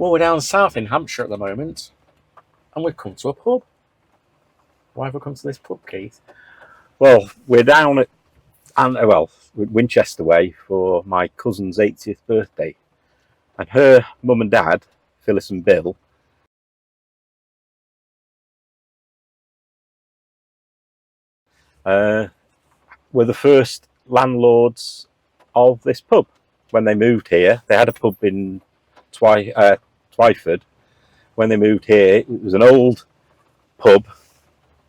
Well, we're down south in Hampshire at the moment, and we've come to a pub. Why have we come to this pub, Keith? Well, we're down at Winchester Way for my cousin's 80th birthday, and her mum and dad, Phyllis and Bill, were the first landlords of this pub. When they moved here, they had a pub in Twyford. When they moved here, it was an old pub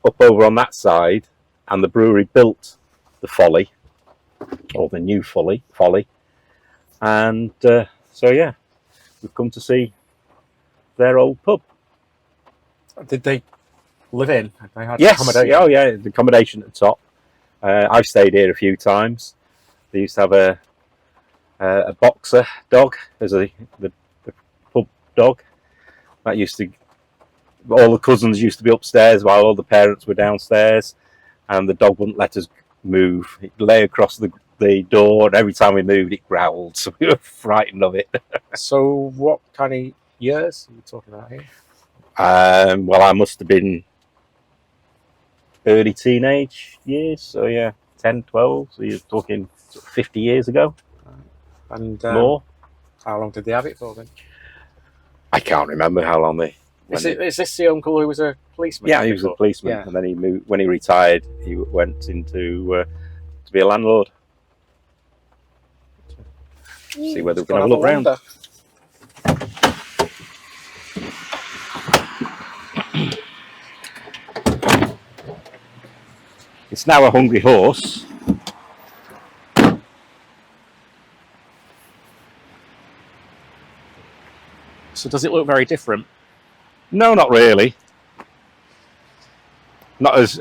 up over on that side, and the brewery built the Folly, or the new Folly. And so yeah, we've come to see their old pub. Did they live in? They had Yes, accommodation? oh yeah, the accommodation at the top. I've stayed here a few times. They used to have a boxer dog as the pub dog. That used to, all the cousins used to be upstairs while all the parents were downstairs, and the dog wouldn't let us move. It lay across the door, and every time we moved it growled, so we were frightened of it. So what kind of years are you talking about here? Well, I must have been early teenage years, so yeah, 10, 12, so you're talking 50 years ago. And more. How long did they have it for then? I can't remember how long they... Is this the uncle who was a policeman? Yeah, he was a policeman, and then he moved. When he retired, he went into to be a landlord. See whether we can have a look round. It's now a hungry horse. So does it look very different? No, not really. Not as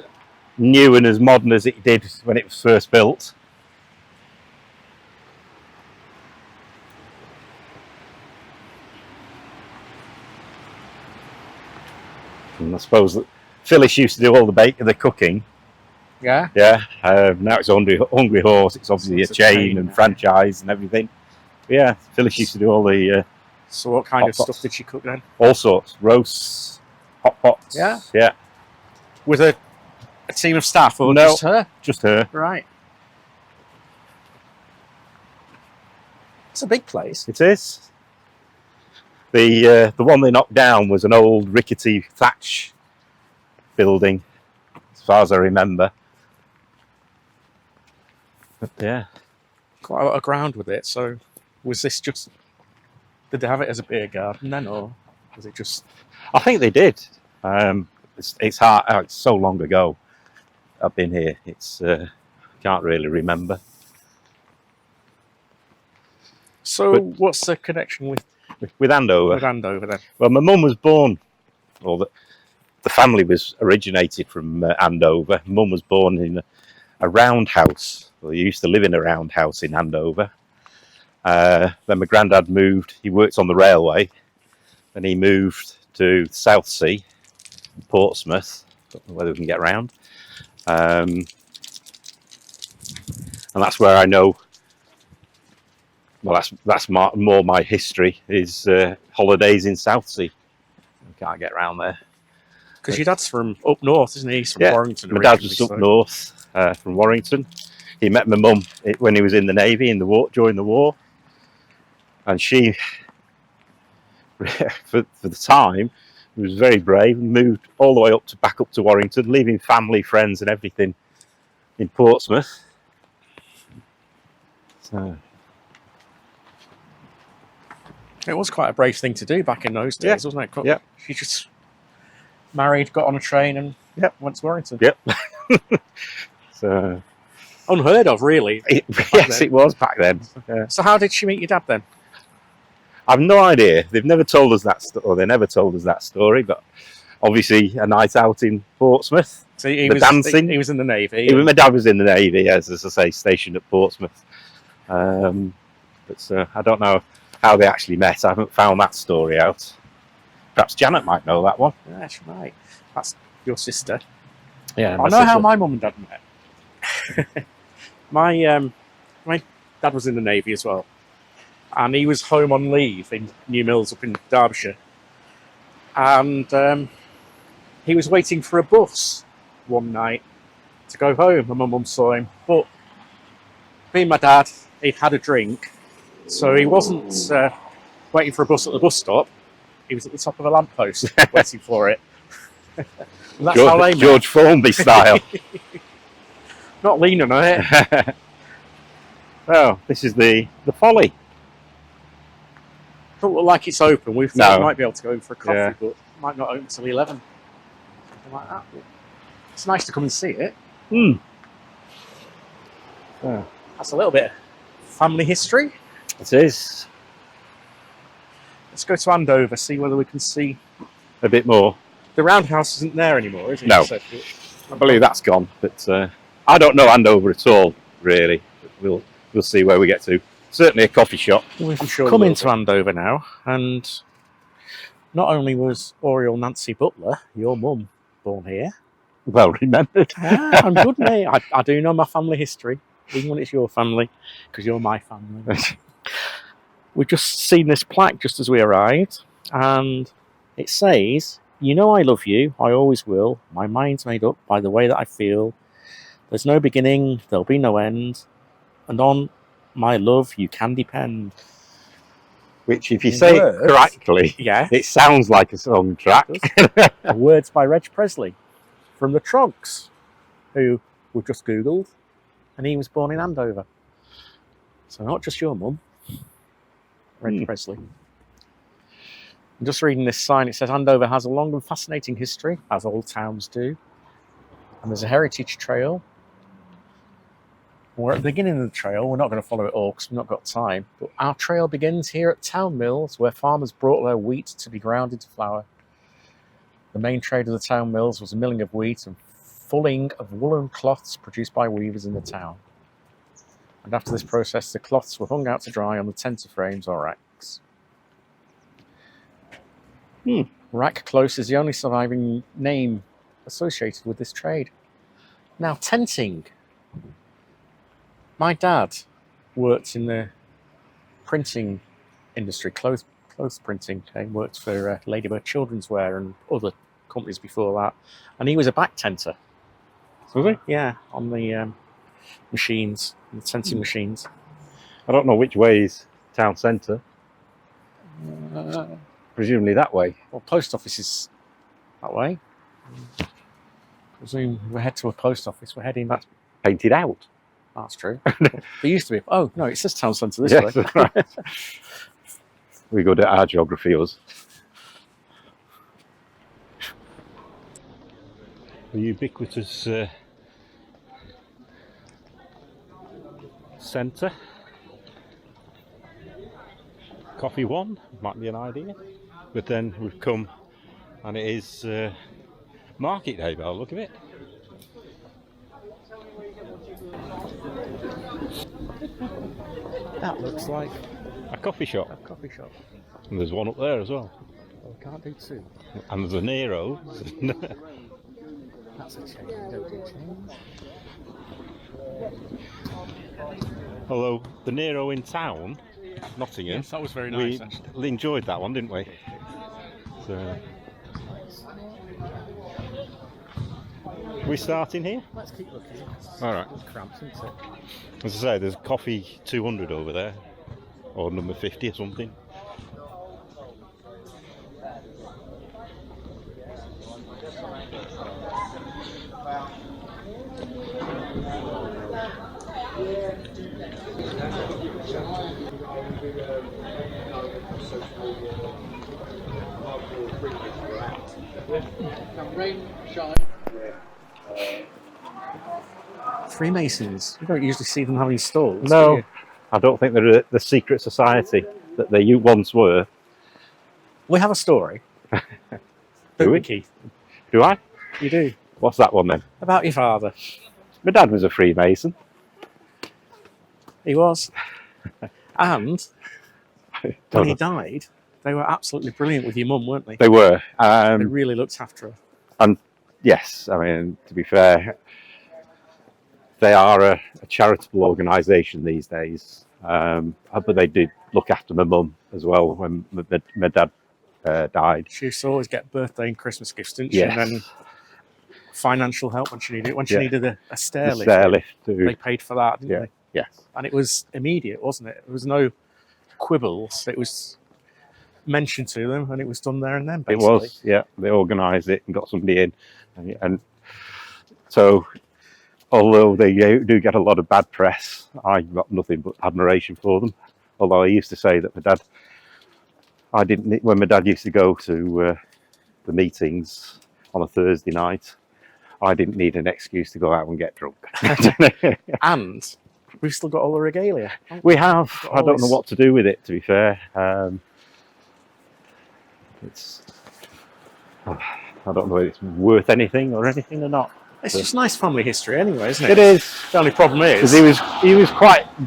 new and as modern as it did when it was first built. And I suppose that Phyllis used to do all the cooking. Yeah? Yeah. Now it's a hungry horse. It's obviously a chain and franchise and everything. But yeah, Phyllis used to do all the... So what kind of stuff did she cook then? All sorts. Roasts, hot pots. Yeah? Yeah. With a team of staff or No, just her? Just her. Right. It's a big place. It is. The one they knocked down was an old rickety thatch building, as far as I remember. But yeah. Quite a lot of ground with it, so was this just... Did they have it as a beer garden then, or was it just... I think they did. It's hard. It's so long ago I've been here. Can't really remember. So what's the connection with Andover? With Andover then? Well, my mum was born, or the family was originated from Andover. Mum was born in a roundhouse. Well, he used to live in a roundhouse in Andover. Then my granddad moved. He worked on the railway. Then he moved to South Sea, Portsmouth. Don't know whether we can get around. And that's where I know. Well, that's more my history is holidays in South Sea. I can't get around there. Because your dad's from up north, isn't he? He's from Warrington. My dad was up north from Warrington. He met my mum when he was in the Navy during the war. And she, for the time, was very brave and moved all the way back up to Warrington, leaving family, friends and everything in Portsmouth. So... It was quite a brave thing to do back in those days, wasn't it? Yeah. She just married, got on a train and went to Warrington. Yep. So... Unheard of, really. Yes, it was back then. Yeah. So how did she meet your dad then? I've no idea. They've never told us that story. They never told us that story. But obviously, a night out in Portsmouth. So he was in the Navy. My dad was in the Navy, as I say, stationed at Portsmouth. But I don't know how they actually met. I haven't found that story out. Perhaps Janet might know that one. Yeah, she might. That's your sister. Yeah, I know how my mum and dad met. My dad was in the Navy as well. and he was home on leave in New Mills up in Derbyshire. And he was waiting for a bus one night to go home, and my mum saw him. But being my dad, he'd had a drink, so he wasn't waiting for a bus at the bus stop. He was at the top of a lamppost waiting for it. And that's how they met. George Formby style. Not leaning on it. Oh, this is the Folly. Don't look like it's open. We thought we might be able to go in for a coffee, but it might not open until 11. Something like that. But it's nice to come and see it. Mm. That's a little bit of family history. It is. Let's go to Andover, see whether we can see A bit more. the Roundhouse. Isn't there anymore, is it? No. I believe that's gone, but I don't know Andover at all, really. But we'll see where we get to. Certainly a coffee shop. We've come into Andover now, and not only was Oriel Nancy Butler, your mum, born here. Well remembered. I'm good, mate. I do know my family history, even when it's your family, because you're my family. We've just seen this plaque just as we arrived, and it says, "You know I love you, I always will. My mind's made up by the way that I feel. There's no beginning, there'll be no end. And on my love you can depend." Which, if you say it correctly, it sounds like a song track. Words by Reg Presley from the Troggs, who we've just Googled, and he was born in Andover. So not just your mum, Reg Presley. I'm just reading this sign. It says Andover has a long and fascinating history, as all towns do. And there's a heritage trail. We're at the beginning of the trail. We're not going to follow it all because we've not got time. But our trail begins here at Town Mills, where farmers brought their wheat to be ground into flour. The main trade of the town mills was the milling of wheat and fulling of woolen cloths produced by weavers in the town. And after this process, the cloths were hung out to dry on the tenter frames or racks. Rack Close is the only surviving name associated with this trade. Now, tenting. My dad worked in the printing industry, clothes printing. He worked for Ladybird Children's Wear and other companies before that. And he was a back tenter. Was he? Yeah, on the machines, the tenting machines. I don't know which way is town centre. Presumably that way. Well, post office is that way. Presume we head to a post office. We're heading. That's painted out. That's true. There used to be. Oh no, it says town centre this way. Right. We're good at our geography, us. The ubiquitous centre. Coffee one might be an idea, but then we've come and it is market day by the look of it. That looks like a coffee shop. a coffee shop. And there's one up there as well. Well, we can't do two. And there's a Nero. That's a change. Don't do change. Although the Nero in town, Nottingham, Yes, that was very nice. we enjoyed that one, didn't we? So, we starting here? Let's keep looking. All right. It's cramped, isn't it? As I say, there's coffee 200 over there, or number 50 or something. Freemasons. You don't usually see them having stalls. No, Do you? I don't think they're the secret society that they once were. We have a story. Do Don't we? we, Keith? Do I? You do. What's that one then? About your father. My dad was a Freemason. He was. And when he died, they were absolutely brilliant with your mum, weren't they? They were. They really looked after her. And yes, I mean, to be fair, they are a charitable organisation these days. But they did look after my mum as well when my dad died. She used to always get birthday and Christmas gifts, didn't she? Yes. And then financial help when she needed it. When she Yeah. needed a stair The lift, stair lift too. they paid for that, didn't Yeah. they? Yes. And it was immediate, wasn't it? There was no quibbles. It was mentioned to them, and it was done there and then. Basically. It was. Yeah. They organised it and got somebody in, and so although they do get a lot of bad press, I got nothing but admiration for them. Although I used to say that when my dad used to go to the meetings on a Thursday night, I didn't need an excuse to go out and get drunk. And we've still got all the regalia. We have. I don't know what to do with it, to be fair. I don't know if it's worth anything or not. It's just nice family history anyway, isn't it? It is. The only problem is... Because he was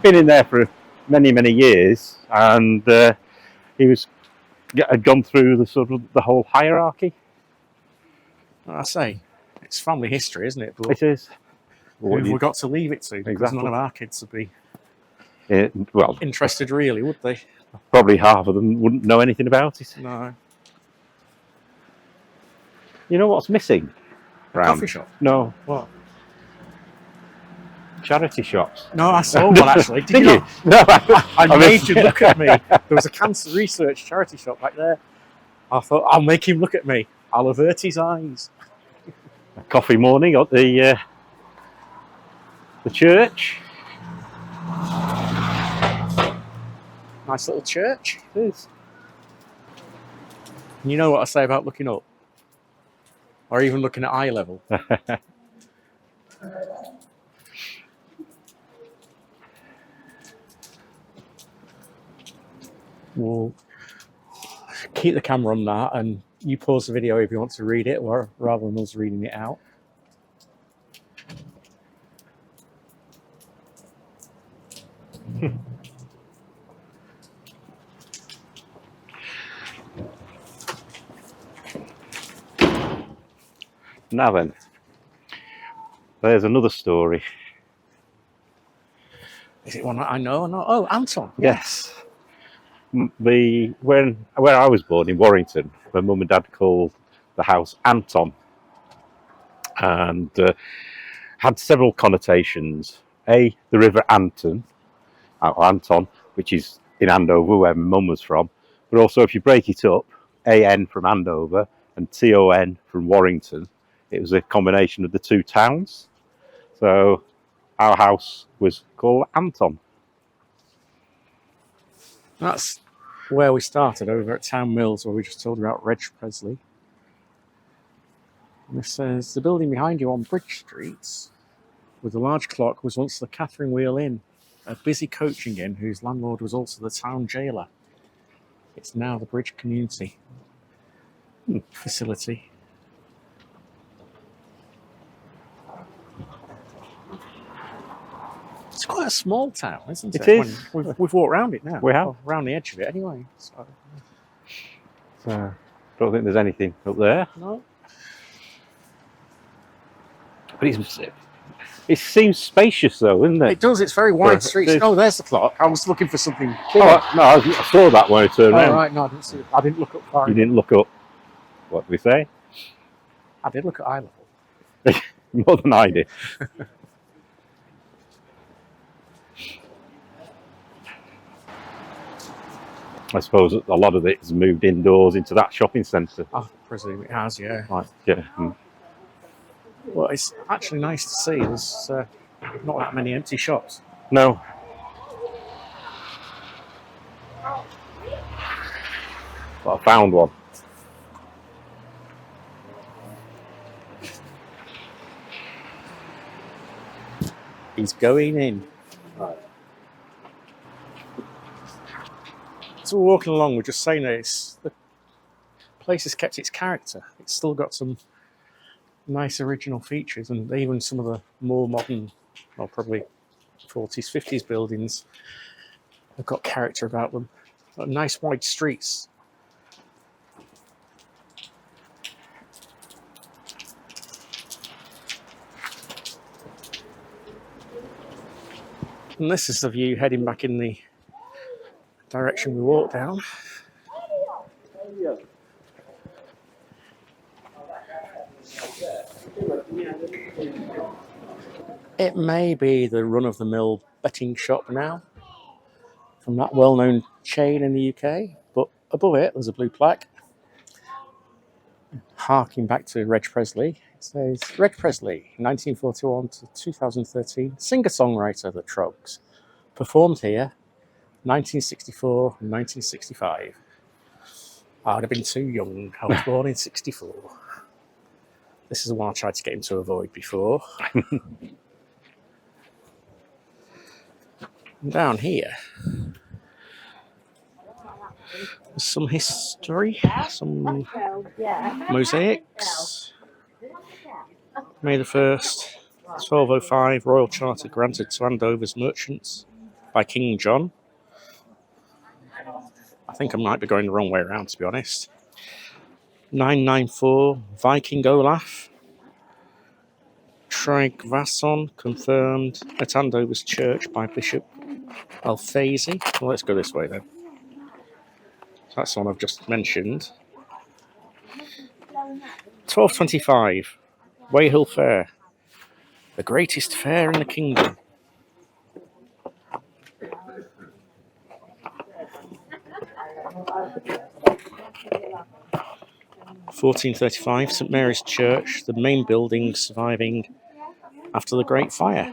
been in there for many years, and had gone through the whole hierarchy. I say, it's family history, isn't it? But it is. who have we got to leave it to? Because none of our kids would be interested, really, would they? Probably half of them wouldn't know anything about it. No. You know what's missing? Coffee shop? No. What? Charity shops. No, I saw one actually. Did you? No. I made you look at me. There was a cancer research charity shop back there. I thought, I'll make him look at me. I'll avert his eyes. A coffee morning at the church. Nice little church. It is. And you know what I say about looking up? Or even looking at eye level. We'll keep the camera on that, and you pause the video if you want to read it, or rather than us reading it out. Now then, there's another story. Is it one that I know or not? Oh, Anton. Yes. Where I was born in Warrington, my mum and dad called the house Anton, and had several connotations. The River Anton, which is in Andover, where my mum was from, but also if you break it up, AN from Andover and TON from Warrington, it was a combination of the two towns. So our house was called Anton. That's where we started, over at Town Mills, where we just told you about Reg Presley. And it says, the building behind you on Bridge Street, with a large clock, was once the Catherine Wheel Inn, a busy coaching inn whose landlord was also the town jailer. It's now the Bridge Community Facility. It's quite a small town, isn't it? It is. We've walked around it now. We have. Well, around the edge of it anyway. So, don't think there's anything up there. no. But it seems spacious though, isn't it? It does, it's very wide streets. There's- Oh, there's the clock. I was looking for something. Oh, no, I saw that when I turned around. Right, no, I didn't see it. I didn't look up far. You didn't look up. What did we say? I did look at eye level. More than I did. I suppose a lot of it has moved indoors into that shopping centre. I presume it has, yeah. Right, yeah. Well, it's actually nice to see. There's not that many empty shops. No. But I found one. He's going in. Right. So we're walking along, we're just saying that the place has kept its character. It's still got some nice original features, and even some of the more modern, well, probably 40s, 50s buildings have got character about them. Got nice wide streets. And this is the view heading back in the direction we walk down. It may be the run-of-the-mill betting shop now from that well-known chain in the UK, but above it there's a blue plaque harking back to Reg Presley. It says, Reg Presley, 1941 to 2013, singer-songwriter of the Troggs. Performed here, 1964 and 1965. I would have been too young. I was born in 64. This is the one I tried to get him to avoid before. And down here, there's some history, some mosaics. May the 1st, 1205, Royal Charter granted to Andover's merchants by King John. I think I might be going the wrong way around, to be honest. 994, Viking Olaf. Troggs confirmed at Andover's church by Bishop Alfazi. Well, let's go this way then. That's the one I've just mentioned. 1225, Weyhill Fair. The greatest fair in the kingdom. (1435) St Mary's Church, the main building surviving after the Great Fire.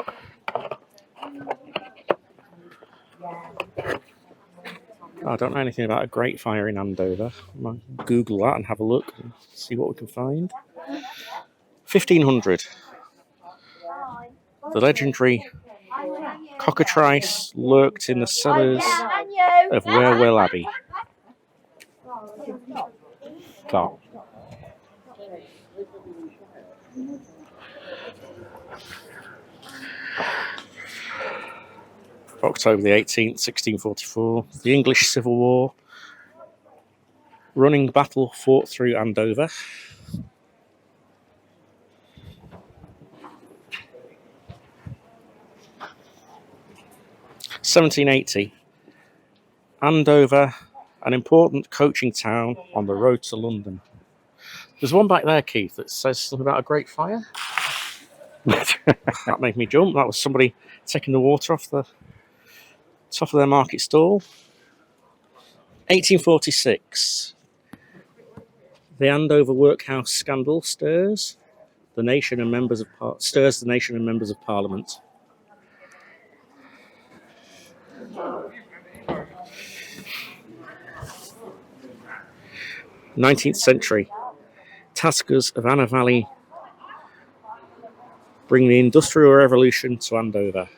I don't know anything about a Great Fire in Andover. I might Google that and have a look and see what we can find. 1500. The legendary cockatrice lurked in the cellars of Wherwell Abbey. Stop. October the 18th, 1644. The English Civil War. Running battle fought through Andover. (1780). Andover, an important coaching town on the road to London. There's one back there, Keith, that says something about a great fire. That made me jump. That was somebody taking the water off the top of their market stall. 1846. The Andover workhouse scandal stirs the nation and members of Parliament. (19th century). Taskers of Anna Valley bring the Industrial Revolution to Andover.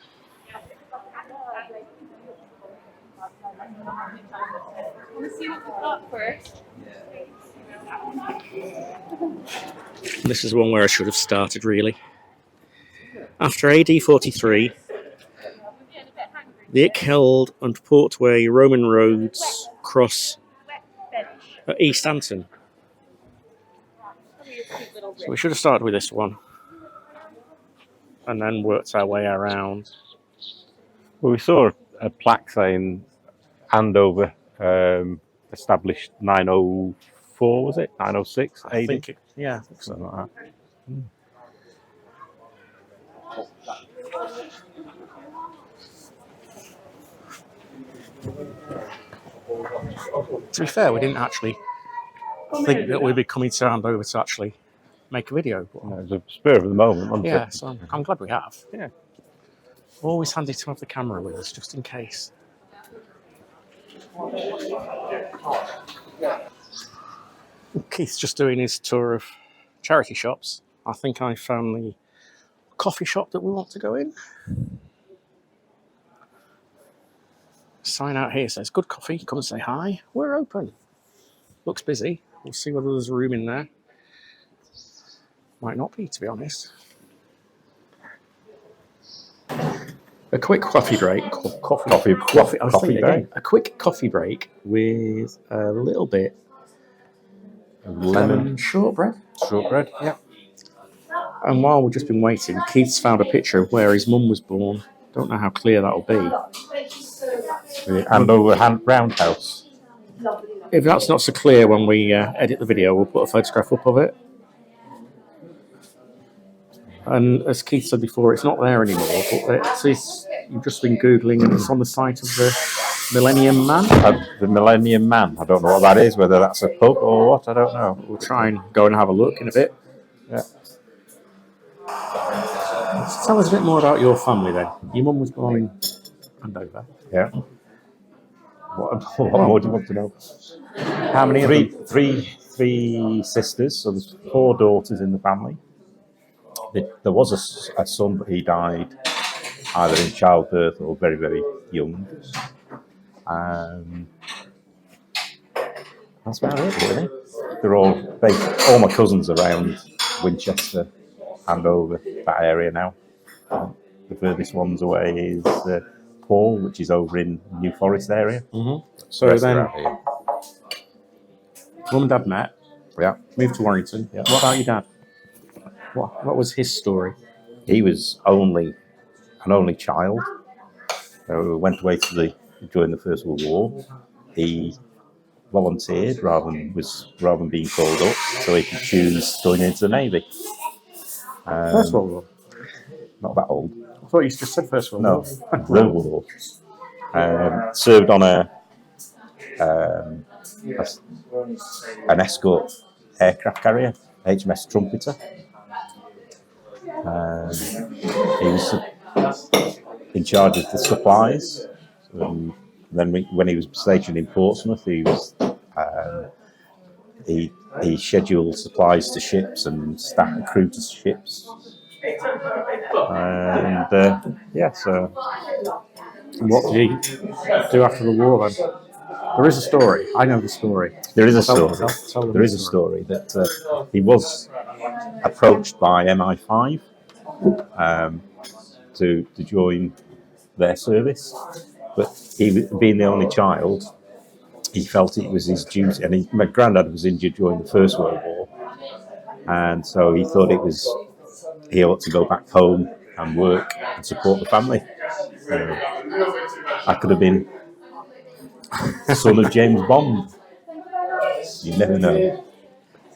This is one where I should have started, really. After AD 43, the Ick held and Portway Roman roads cross at East Anton. So we should have started with this one and then worked our way around. Well, we saw a plaque saying Andover established 904, was it? 906 AD? I think so. Something like that. To be fair, we didn't actually think that we'd be coming to Andover to actually make a video. It was a spur of the moment, wasn't Yeah, it? so I'm glad we have. Yeah. Always handy to have the camera with us, just in case. Keith's just doing his tour of charity shops. I think I found the coffee shop that we want to go in. Sign out here says, good coffee, come and say hi. We're open. Looks busy. We'll see whether there's room in there. Might not be, to be honest. A quick coffee break. Coffee break. A quick coffee break with a little bit Lemon shortbread. shortbread. Yeah. And while we've just been waiting, Keith's found a picture of where his mum was born. Don't know how clear that'll be. The Andover Roundhouse. If that's not so clear when we edit the video, we'll put a photograph up of it. And as Keith said before, it's not there anymore, but you've just been Googling and it's on the site of the Millennium Man. The Millennium Man. I don't know what that is, whether that's a pub or what, I don't know. We'll try and go and have a look in a bit. Yeah. Let's tell us a bit more about your family then. Your mum was born in Andover. Yeah. What more do you want to know? How many of them? Three sisters, so there's 4 daughters in the family. There was a son, but he died either in childbirth or very, very young. That's about it, really. They're all my cousins around Winchester, Andover, that area now. The furthest ones away is Paul, which is over in New Forest area. Mm-hmm. So then, Mum and Dad met. Yeah. Moved to Warrington. Yeah. What about your dad? What was his story? He was an only child. Went away during the First World War. He volunteered rather than being called up, so he could choose going into the Navy. First World War? Not that old. I thought you just said First World War. No, World War. Served on an escort aircraft carrier, HMS Trumpeter. He was in charge of the supplies. Then when he was stationed in Portsmouth, he scheduled supplies to ships and staff and crew to ships. So. What did he do after the war then? There is a story. I know the story. There is a story. Tell there is a story that he was approached by MI5 to join their service, but he, being the only child, he felt it was his duty. And my granddad was injured during the First World War, and so he thought he ought to go back home and work and support the family. I could have been the son of James Bond. You never know.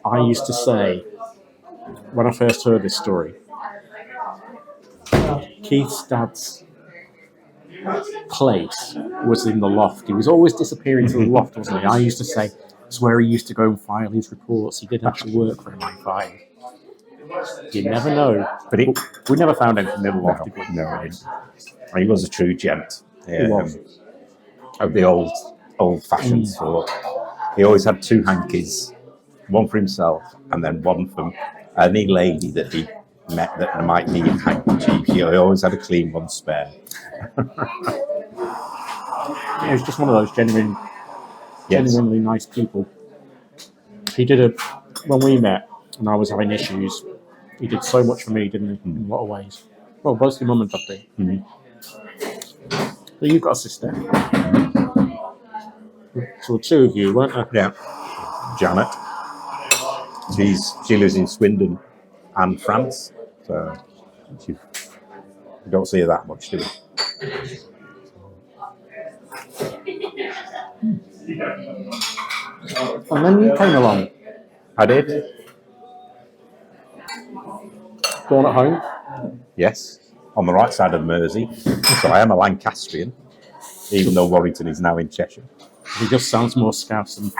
I used to say, when I first heard this story, Keith's dad's place was in the loft. He was always disappearing to the loft, wasn't he? I used to say it's where he used to go and file his reports. He did actually work for MI5. You never know. But we never found anything in the loft. No, he was a true gent. He was. Of the old-fashioned sort. He always had 2 hankies, one for himself and then one for any lady that he met that might need a handkerchief. He always had a clean one spare. He was just one of those genuinely nice people. He did when we met and I was having issues, he did so much for me, didn't he, in a lot of ways. Well, both your mum and dad did. Mm-hmm. So you've got a sister. So the 2 of you, weren't there? Yeah. Janet. She lives in Swindon and France, so you don't see her that much, do you? And then you came along. I did. Born at home? Yes, on the right side of Mersey. So I am a Lancastrian, even though Warrington is now in Cheshire. He just sounds more Scouse than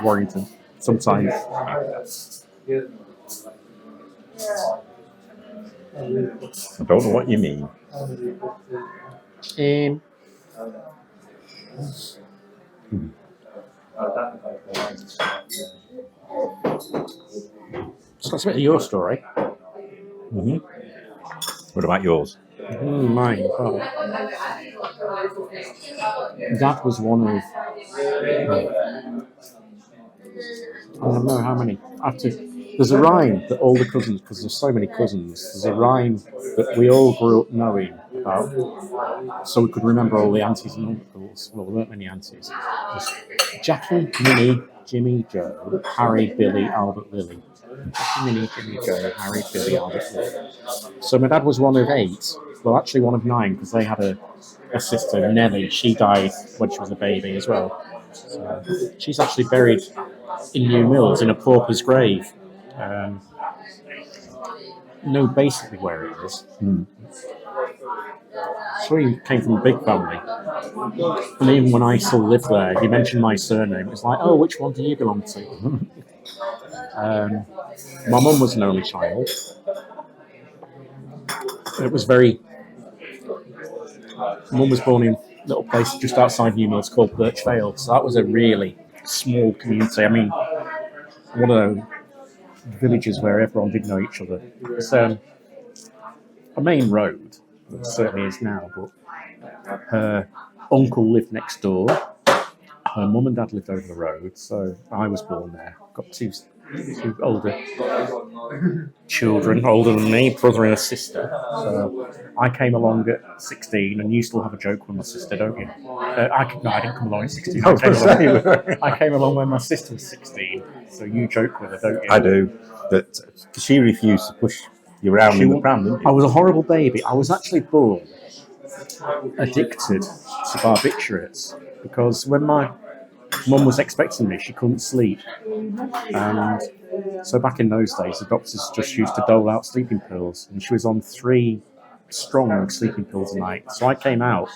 Warrington sometimes. I don't know what you mean. So that's a bit of your story. Mm-hmm. What about yours? Mine. Oh. Dad was one of, I don't know how many. There's a rhyme that all the cousins, because there's so many cousins, there's a rhyme that we all grew up knowing about, so we could remember all the aunties and uncles. Well, there weren't many aunties. There's Jackie, Minnie, Jimmy, Joe, Harry, Billy, Albert, Lily. Jimmy, Joe, Harry, Billy, Albert, Lily. So my dad was one of 8. Well, actually one of 9 because they had a sister, Nellie. She died when she was a baby as well. So she's actually buried in New Mills in a pauper's grave. Know basically where it is. So he came from a big family. And even when I still lived there, he mentioned my surname. It was like, oh, which one do you belong to? My mum was an only child. It was very... Mum was born in a little place just outside New Mills called Birchvale. So that was a really small community. I mean, one of those villages where everyone did know each other. It's a main road. It certainly is now, but her uncle lived next door. Her mum and dad lived over the road, so I was born there. Got two older children, older than me, brother and a sister. So I came along at 16, and you still have a joke with my sister, don't you? I didn't come along at 16. I came along when my sister was 16, so you joke with her, don't you? I do. But she refused to push you around in the pram, didn't you? I was a horrible baby. I was actually born addicted to barbiturates because when my mum was expecting me, she couldn't sleep. And so back in those days, the doctors just used to dole out sleeping pills, and she was on 3 strong sleeping pills a night. So I came out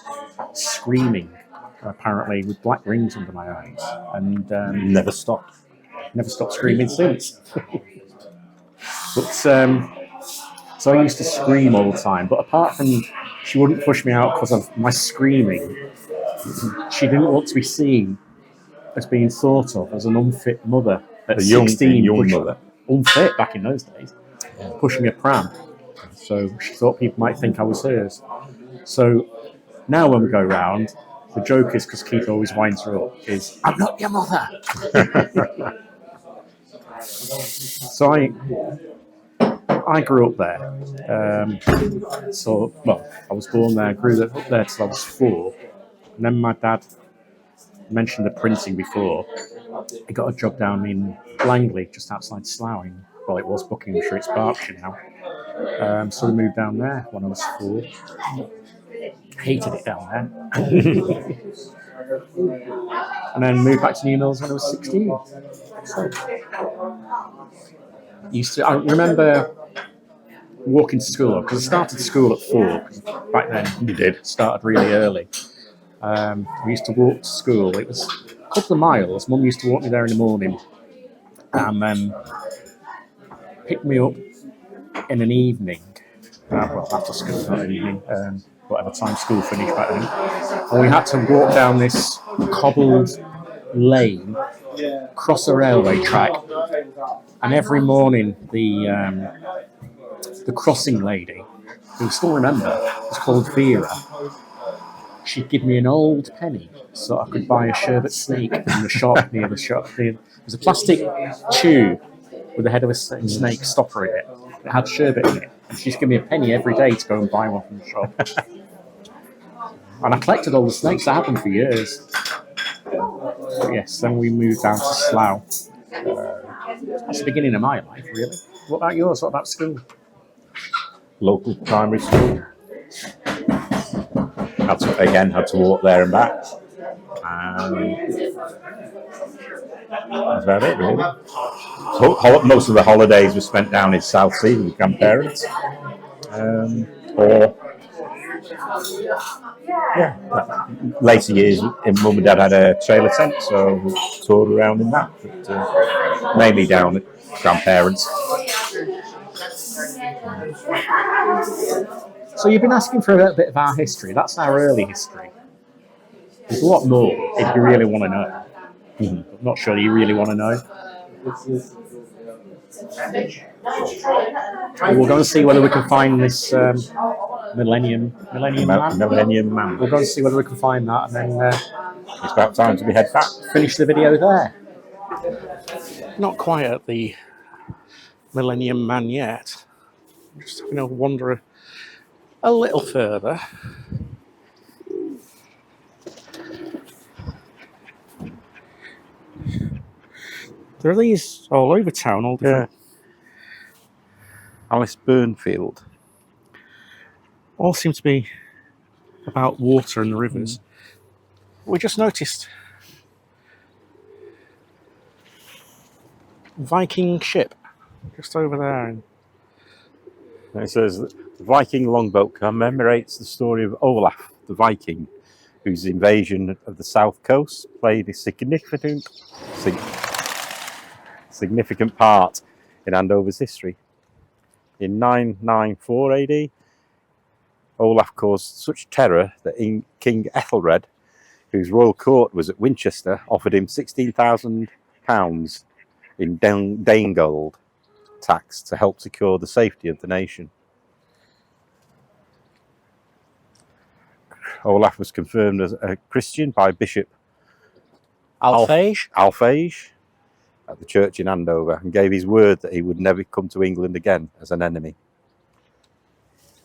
screaming, apparently with black rings under my eyes, and Never stopped. Never stopped screaming since. But so I used to scream all the time. But apart from she wouldn't push me out because of my screaming, she didn't want to be seen as being thought of as an unfit mother at 16. Young mother. Unfit back in those days, pushing a pram. So she thought people might think I was hers. So now when we go round, the joke is, because Keith always winds her up, is, I'm not your mother. So I grew up there. I was born there, grew up there till I was 4. And then my dad mentioned the printing before. He got a job down in Langley, just outside Slough. Well, it was Buckinghamshire, it's Berkshire now. So we moved down there when I was 4. Hated it down there. And then moved back to New Mills when I was 16. So, I remember walking to school, because I started school at 4, because back then You did. Started really early. We used to walk to school. It was a couple of miles. Mum used to walk me there in the morning and then pick me up in an evening. After school, not an evening, whatever time school finished back then. And we had to walk down this cobbled lane, cross a railway track, and every morning the crossing lady, who I still remember, was called Vera. She'd give me an old penny so I could buy a sherbet snake in the shop near the shop. There was a plastic tube with the head of a snake stopper in it. It had sherbet in it. And she'd give me a penny every day to go and buy one from the shop. And I collected all the snakes. That happened for years. But yes, then we moved down to Slough. That's the beginning of my life, really. What about yours? What about school? Local primary school. Had to walk there and back. And that's about it, really. So, most of the holidays were spent down in South Sea with grandparents. Later years, Mum and Dad had a trailer tent, so we toured around in that. But mainly down at grandparents. So you've been asking for a little bit of our history. That's our early history. There's a lot more if you really want to know. I'm not sure you really want to know. We're going to see whether we can find this Millennium Man. We're going to see whether we can find that, and then It's about time to be head back. finish the video there. Not quite at the Millennium Man yet. Just having a wander a little further. There are these all over town, all different. Alice Burnfield. All seem to be about water and the rivers. We just noticed Viking ship just over there. And it says the Viking longboat commemorates the story of Olaf the Viking, whose invasion of the south coast played a significant part in Andover's history. In 994 AD, Olaf caused such terror that King Ethelred, whose royal court was at Winchester, offered him £16,000 in Dane gold tax to help secure the safety of the nation. Olaf was confirmed as a Christian by Bishop Alphege at the church in Andover, and gave his word that he would never come to England again as an enemy.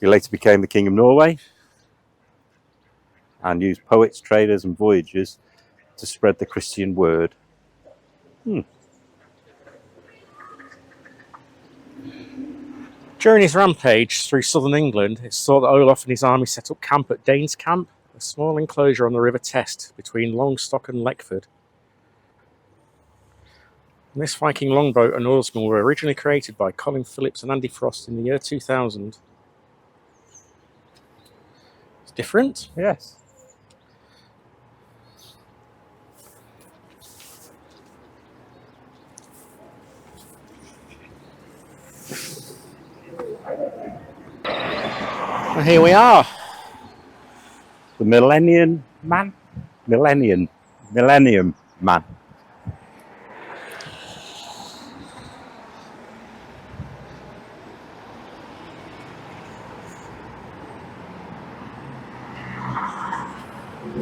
He later became the King of Norway and used poets, traders and voyagers to spread the Christian word. During his rampage through southern England, it's thought that Olaf and his army set up camp at Danes Camp, a small enclosure on the River Test between Longstock and Leckford. And this Viking longboat and oarsmen were originally created by Colin Phillips and Andy Frost in the year 2000. It's different. Yes. Well, here we are. The Millennium Man.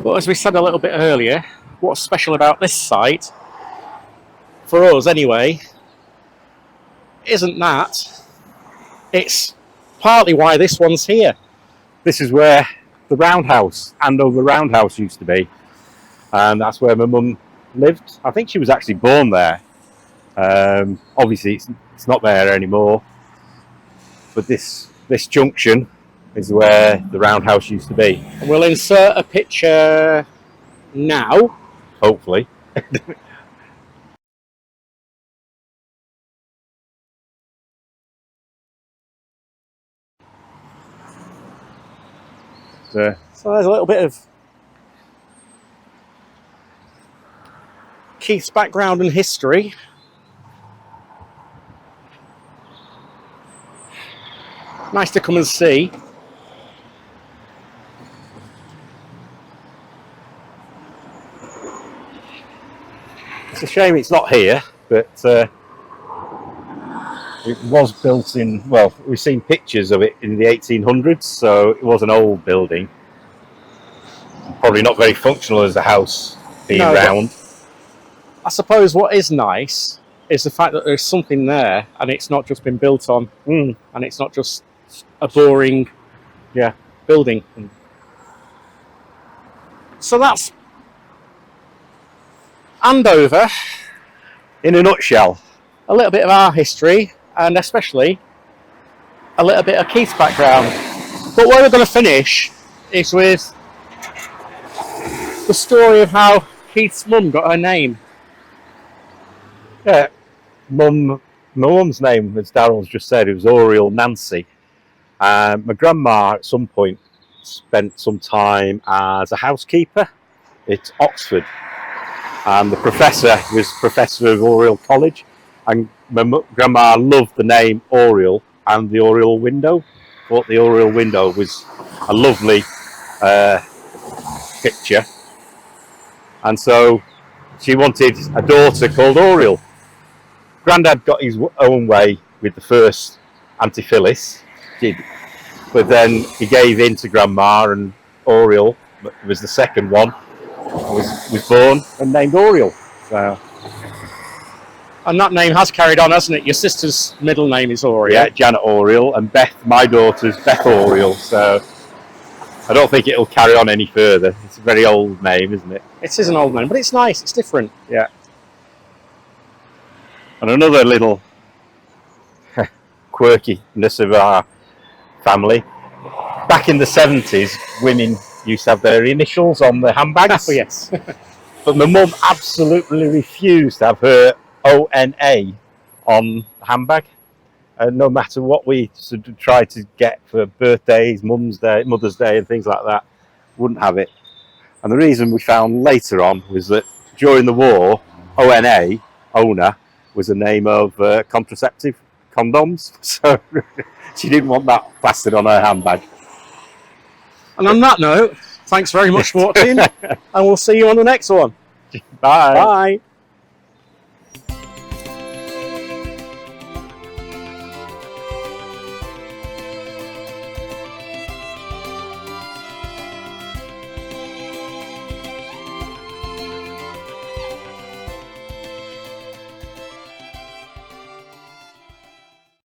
But as we said a little bit earlier, what's special about this site, for us anyway, isn't that. It's partly why this one's here. This is where the Roundhouse, Andover Roundhouse, used to be. And that's where my mum lived. I think she was actually born there. Obviously, it's not there anymore. But this junction is where the Roundhouse used to be. We'll insert a picture now. Hopefully. So there's a little bit of Keith's background and history. Nice to come and see. It's a shame it's not here, but it was built in, well, we've seen pictures of it in the 1800s, so it was an old building. Probably not very functional as a house being round. I suppose what is nice is the fact that there's something there and it's not just been built on, and it's not just a boring building. So that's Andover in a nutshell. A little bit of our history, and especially a little bit of Keith's background. But where we're going to finish is with the story of how Keith's mum got her name. Yeah, my mum's name, as Daryl's just said, it was Oriel Nancy. My grandma at some point spent some time as a housekeeper at Oxford. And the professor was professor of Oriel College. And my grandma loved the name Oriel and the Oriel window. Thought the Oriel window was a lovely picture. And so she wanted a daughter called Oriel. Grandad got his own way with the first Auntie Phyllis, but then he gave in to Grandma, and Oriel was the second one, was born and named Oriel. So. And that name has carried on, hasn't it? Your sister's middle name is Oriel. Yeah, Janet Oriel, and Beth, my daughter's Beth Oriel. So I don't think it'll carry on any further. It's a very old name, isn't it? It is an old name, but it's nice. It's different. Yeah. And another little quirkiness of our family. Back in the 70s, women used to have their initials on their handbags. Oh, yes. But my mum absolutely refused to have her ONA on the handbag. And no matter what we sort of tried to get for birthdays, Mum's Day, Mother's Day and things like that, wouldn't have it. And the reason we found later on was that during the war, ONA, owner, was the name of contraceptive condoms. So she didn't want that plastered on her handbag. And on that note, thanks very much for watching, and we'll see you on the next one. Bye. Bye.